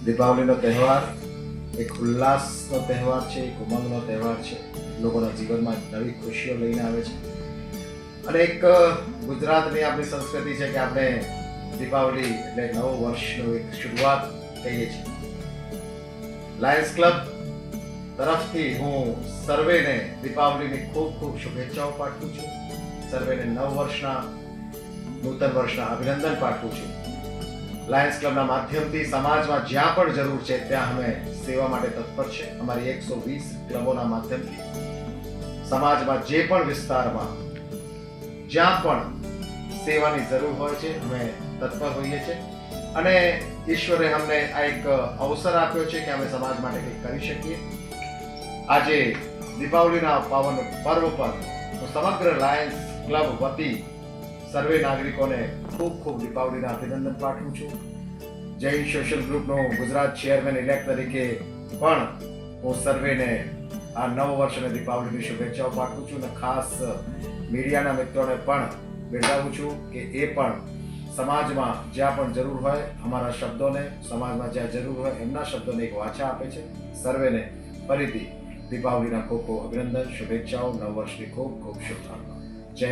દીપાવલીનો તહેવાર એક ઉલ્લાસનો તહેવાર છે, એક ઉમંગનો તહેવાર છે. લોકોના જીવનમાં નવી ખુશીઓ લઈને આવે છે. અને એક ગુજરાતની આપણી સંસ્કૃતિ છે કે આપણે દીપાવલી એટલે નવું વર્ષનું એક શરૂઆત કહીએ છીએ. લાયન્સ ક્લબ તરફથી હું સર્વેને દીપાવલીની ખૂબ ખૂબ શુભેચ્છાઓ પાઠવું છું. સર્વેને નૂતન વર્ષના અભિનંદન પાઠવું છું. લાયન્સ ક્લબના માધ્યમથી સમાજમાં જ્યાં પણ જરૂર છે ત્યાં અમે સેવા માટે તત્પર છે. અમારી 120 ક્લબોના માધ્યમથી સમાજમાં જે પણ વિસ્તારમાં જ્યાં પણ સેવાની જરૂર હોય છે અમે તત્પર હોઈએ છીએ. અને ઈશ્વરે અમને આ એક અવસર આપ્યો છે કે અમે સમાજ માટે કંઈક કરી શકીએ. આજે દીપાવલીના પાવન પર્વ પર હું સમગ્ર લાયન્સ ક્લબ વતી સર્વે નાગરિકોને ખૂબ ખૂબ દીપાવલીના અભિનંદન પાઠવું છું. જૈન સોશિયલ ગ્રુપનો ગુજરાત ચેરમેન ઇલેક્ટ તરીકે પણ હું સર્વેને આ નવ વર્ષ અને દીપાવલીની શુભેચ્છાઓ પાઠવું છું. અને ખાસ મીડિયાના મિત્રોને પણ બિરદાવું છું કે એ પણ સમાજમાં જ્યાં પણ જરૂર હોય અમારા શબ્દોને, સમાજમાં જ્યાં જરૂર હોય એમના શબ્દોને એક વાચા આપે છે. સર્વેને ફરીથી દીપાવલીના ખૂબ ખૂબ અભિનંદન, શુભેચ્છાઓ, નવ વર્ષની ખૂબ ખૂબ શુભકામનાઓ.